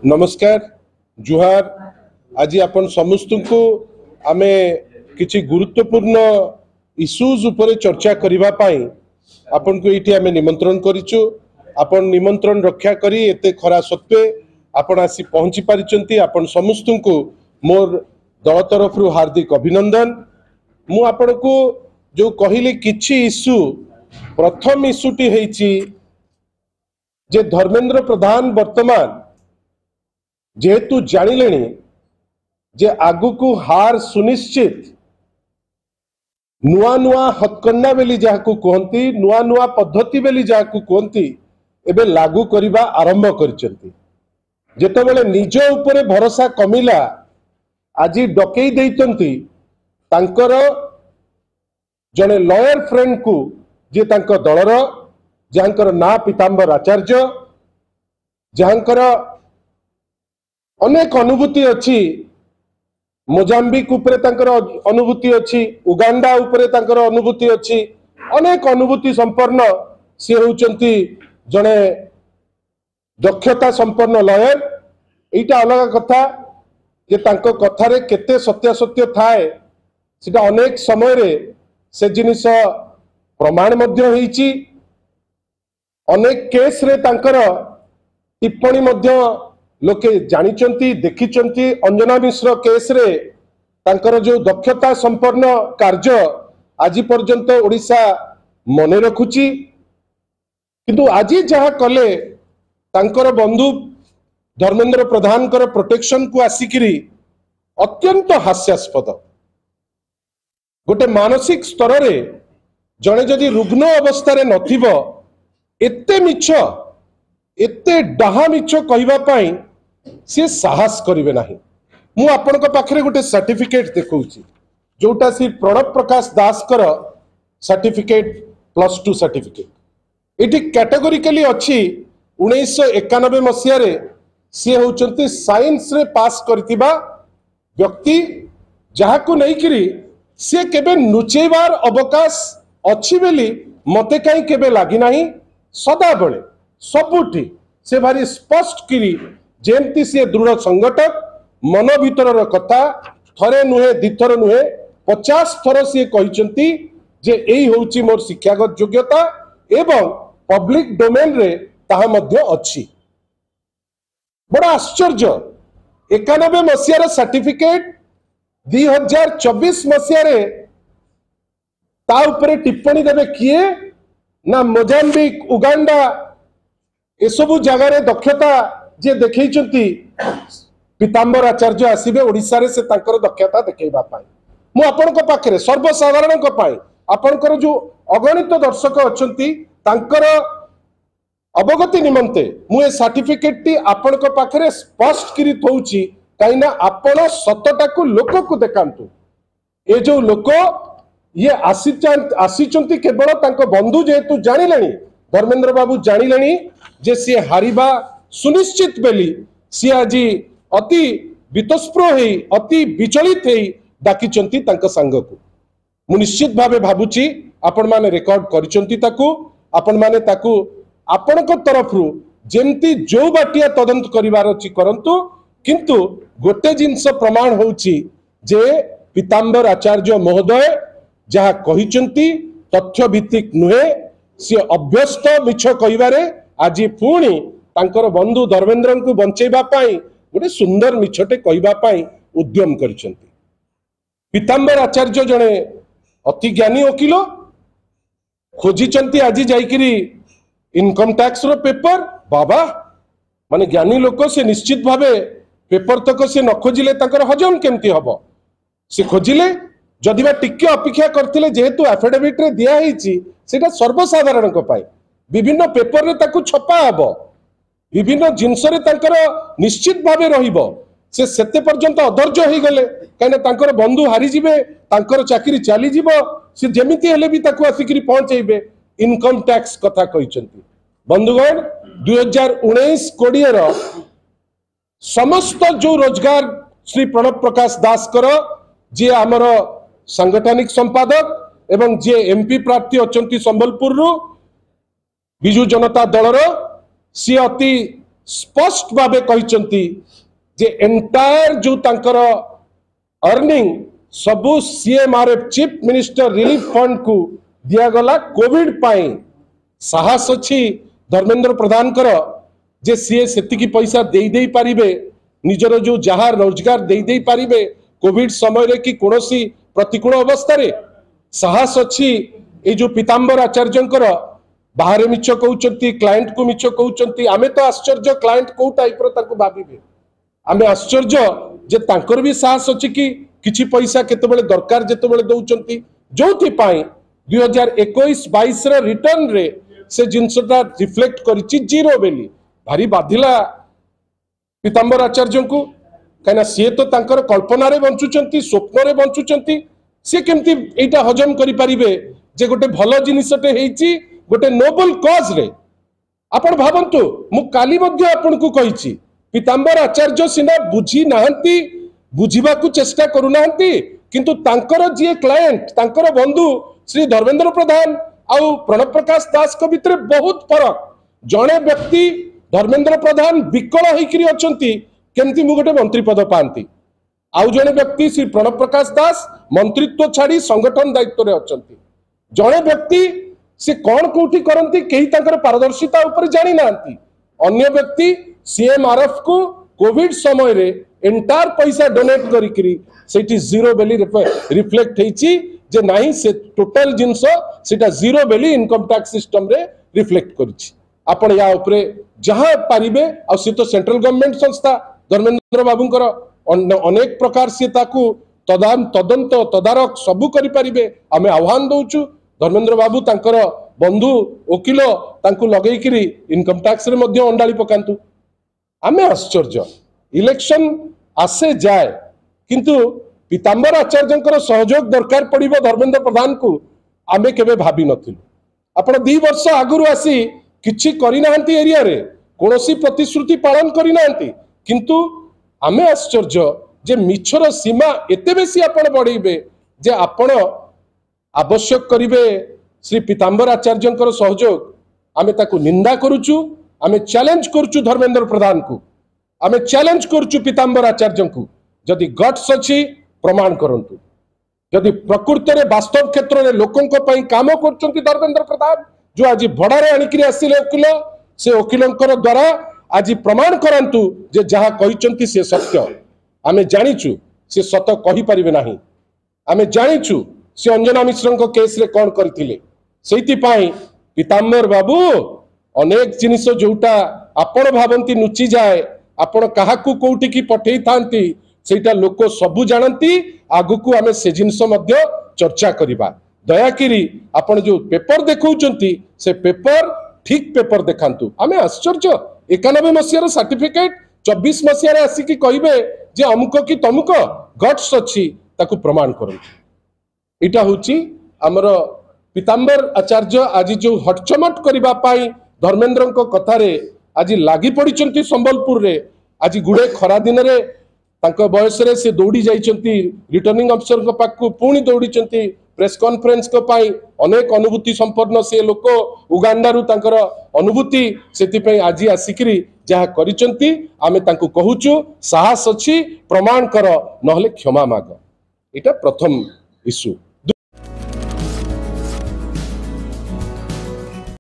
नमस्कार जुहार। आज आपण समस्त को आमे किछि गुरुत्वपूर्ण इश्यूज उपरे चर्चा करिबा पाई आपण को एठी आमे निमंत्रण करिछु। आपण निमंत्रण रक्षा करी एते खरा सत्वे आपण आसी पहुंची परिचंती। आपण समस्त को मोर दल तरफ हार्दिक अभिनंदन। मु आपण को जो कहिले किछि इश्यू प्रथम इश्यूटी हेछि जे धर्मेंद्र प्रधान वर्तमान जेहेतु जानिले जे आगु को हार सुनिश्चित नुआ नुआ हथकंडा बेली जहां कहती नुआ नुआ पद्धति बेली जहां कहती एबे लागू करबा आरंभ करचंती। जेतेबेले निज उपरे भरोसा कमिला आज डकई देइतंती तांकर जने लॉयर फ्रेंड को जे तांकर दलर जहांकर ना पीताम्बर आचार्य जहांकर अनेक अनुभूति अच्छी मोजाम्बिक उपरे तांकर अनुभूति अच्छी उगांडा उपरे तांकर अनुभूति अच्छी अनेक अनुभूति संपन्न सी होउचंती जने दक्षता संपन्न लॉयर। एटा अलग कथा जे तांको कथारे केते सत्यासत्य थाए सेटा अनेक समय रे से जिनिस प्रमाण मध्य होईची। अनेक केस रे तांकर टिप्पणी मध्य लोके जानिचंती देखिचंती। अंजना मिश्र केस रे तांकर जो दक्षता संपन्न कार्य आज पर्यंत ओडिशा मने रखुची। किंतु आज जहा कले तांकर बंधु धर्मेंद्र प्रधान कर प्रोटेक्शन को आसिकिरी अत्यंत हास्यास्पद गोटे मानसिक स्तर रे जने जदि रुग्ण अवस्था रे नथिबो एते मिछ एते डाहा मिछ कहिबा पाई से साहस करिवे नाही। मु आपन को पाखरे गोटे सर्टिफिकेट देखौची जोटा सी प्रणव प्रकाश दास कर सर्टिफिकेट +2 सर्टिफिकेट एटी कैटेगोरिकली अछि 1991 मसिया रे सी होउचंती साइंस रे पास करतिबा व्यक्ति जहा को नै करी से केबे नुचेबार अवकाश अछि बेली मते काई केबे लागि नाही। सदा बळे सबुठी से भारी स्पष्ट करी जेमती से दृढ़ संगठक मन भीतर कथा थरे नुहे दिथर नुहे 50 थर सी कहिचंती जे एई होउची मोर शिक्षागत योग्यता एवं पब्लिक डोमेन रे ताहा मध्य अछि। बड़ा आश्चर्य 91 मसिया सर्टिफिकेट 2024 मसिया रे ता उपरे टिप्पणी देबे किए ना मोजाम्बिक उगांडा एसबू जगार दक्षता जे देखैचंती पीताम्बर आचार्य आसीबे ओडिसा रे से तांकर दक्षता देखैबा पाई। मु आपनक पाखरे सर्वसाधारण को पाई आपनकर जो अगणित दर्शक अछंती तांकर अवगति निमंते मु ए सर्टिफिकेट टी आपनक पाखरे स्पष्ट करी थौची काइना आपण सतटा को लोक को देखांतु। ए जो लोक ये आसीचंती केवल तांको बंधु जेहेतु जानिलेनी धर्मेंद्र बाबू जानिलेनी जे सी हारिबा सुनिश्चित बेली सी आज अति वितस्प्र हेई अति विचलित हेई डाकिचंती तांको संग को। मु निश्चित भावे भाबुची आपण माने रेकॉर्ड करिचंती ताकू आपण माने ताकू आपणक तरफरु जेमती जो बाटिया तदंत करिवार अछि करंतु। किंतु गोटे जिंस प्रमाण होउची जे पीताम्बर आचार्य महोदय जहा कहिचंती तथ्य भित्तिक नुहे सी अभ्यस्त मिछ कहिबारे आज पुणी तांकर बंधु धर्मेंद्र को बंचेबा पाई गोटे सुंदर मिछटे कहिबा पाई उद्यम करिसंती। पीताम्बर आचार्य जने अति ज्ञानी वकील खोजिचंती आज जाइकिरी इनकम टैक्स रो पेपर बाबा माने ज्ञानी लोक से निश्चित भावे पेपर तक से न खोजिले तांकर हजम केमती हबो से खोजिले जदि बा टिके अपेक्षा करथिले जेहेतु एफिडेविट रे दिया हिची सेटा सर्वसाधारण को पाई विभिन्न पेपर रे ताकू छपा हबो विभिन्न जिंस रे तांकर निश्चित भावे रहिबो से सेते पर्यंत अधर्य होई गले काने तांकर बंधु हारि जिवे तांकर चाकरी चली जिवो से जेमिति हेले भी ताकू आसिकरी पहुंचेबे इनकम टैक्स कथा कहिचंती। बंधुगण 2019-20 रो समस्त जो रोजगार श्री प्रणव प्रकाश दास कर जे आमर सांगठनिक संपादक एवं जे एमपी प्रार्थी अचंती संबलपुर रु बिजु जनता दलर सी अति स्पष्ट भावे कहते जे एंटायर जो तांकर अर्निंग सबू CMRF chief minister relief fund को दिगला कोविड पाई साहस अच्छी धर्मेंद्र प्रधान कर जे सी से पैसा दे पारिबे निजर जो जहाँ रोजगार दे पारिबे कोविड समय रे कि कोनोसी प्रतिकूल अवस्था रे साहस अच्छी ये जो पीतांबर आचार्य बाहर मिछ कहते क्लाएंट को मिछ कहते आमे तो आश्चर्य क्लाएंट कौ टाइप भाविबे आमे आश्चर्य जे तांकर भी साहस अच्छी कि किछि पैसा केतेबेले दरकार जेतेबेले दउचंती जोथि पाई 2021-22 रे रिटर्न रे से जिनसटा रिफ्लेक्ट करिछि जीरो बेली भारी बाधिला पीतांबर आचार्य को कहीं सी तो तांकर कल्पना रे बंचुचंती स्वप्न रे बंचुचंती सी केमती एटा हजम करि परिबे जे गोटे भलो जिनिसटे हेछि गोटे नोबल कॉज रे आपण भाबंतु मु काली मध्ये आपण को कहिछि पीतांबर आचार्य सिना बुझी नाहंती बुझीबा को चेष्टा करू नाहंती किंतु तांकर जे क्लाएंट तांकर बंधु श्री धर्मेंद्र प्रधान आउ प्रणव प्रकाश दास को भितर बहुत फरक जड़े व्यक्ति धर्मेंद्र प्रधान विकल होइकरी अछंती केमती मु गोटे मंत्री पद पांती आउ जड़े व्यक्ति श्री प्रणव प्रकाश दास मंत्रित्व छाड़ी संगठन दायित्व रे अछंती जड़े व्यक्ति से कौन कोठी करंती केही तांकर पारदर्शिता ऊपर जानि नांती अन्य व्यक्ति सीएमआरएफ को कोविड समय रे एंटायर पैसा डोनेट करिकरी सेठी जीरो बेली रिफ्लेक्ट हेची जे नाही से टोटल जिंस सेटा जीरो बेली इनकम टैक्स सिस्टम रे रिफ्लेक्ट करिछि आपण या ऊपर जहां पारिबे आ से तो सेंट्रल गवर्नमेंट संस्था धर्मेंद्र बाबूंकर अनेक प्रकार से ताकू तदंत तदारक सबू करि पारिबे आमे आह्वान दउचु धर्मेंद्र बाबू तांकर बंधु वकील तांकु लगेइकरी इनकम टैक्स रे मध्ये अंडाळी पकांतु आमे आश्चर्य इलेक्शन आसे जाए किंतु पीतांबर आचार्य सहयोग दरकार पड़िबो धर्मेंद्र प्रधान को आमे केबे भाबी नथिलु आपण 2 वर्ष आगुरु आसी किछि करि नाहंती एरिया रे कोनोसी प्रतिश्रुति पालन करि नाहंती किंतु आमे आश्चर्य जे मिछर सीमा एते बेसी आपण बढ़ेबे जे आपण आवश्यक करिवे श्री पीतांबर आचार्य सहयोग आमे ताकू निंदा करूचु आमे चैलेंज करूचु धर्मेंद्र प्रधान को आमे चैलेंज करूचु पीतांबर आचार्य को जदि गट्स अछि प्रमाण करंतु जदि प्रकृति रे वास्तव क्षेत्र रे लोकन को पई काम करचंती धर्मेंद्र प्रधान जो आज भड़ारे आनिकरी आसिले वकील से वकीलंकर द्वारा आज प्रमाण करंतु जे जहा कहिचंती से सत्य आमे जानिचु से सत कहि परिबे नाही आमे जानिचु से अंजना मिश्र को केस रे कोन करथिले सेति पई पीतांबर बाबू अनेक जिनिस जोटा आपण भावंती नुची जाए आपण काहाकू कोउटी की पठेई थांती सेटा लोक सबु जानती आगु को आमे से जिनिस मध्य चर्चा करिबा दयाकिरी आपण जो पेपर देखौचंती से पेपर ठीक पेपर देखांतु आमे आश्चर्य 91 मसियार सर्टिफिकेट 24 मसियार आसी की कहिबे जे अमुक की तमुक गट्स अछि ताकू प्रमाण करंतु इटा होची हमर पीतांबर आचार्य आज जो हटचमट करिबा पाई धर्मेंद्र को कथा रे आज लागी पड़िचंती संबलपुर रे आज गुडे खरा दिन रे तांको बयस रे से दौड़ी जाइचंती रिटर्निंग अफसर को पाकू पुणी दौड़ीचंती प्रेस कॉन्फ्रेंस को पाई अनेक अनुभूति संपन्न से लोक उगांडा रु तांकर अनुभूति सेति पई आज आसिकरी जहा करिचंती आमे तांको कहूचु साहस अछि प्रमाण कर नहले क्षमा माग एटा प्रथम इश्यू।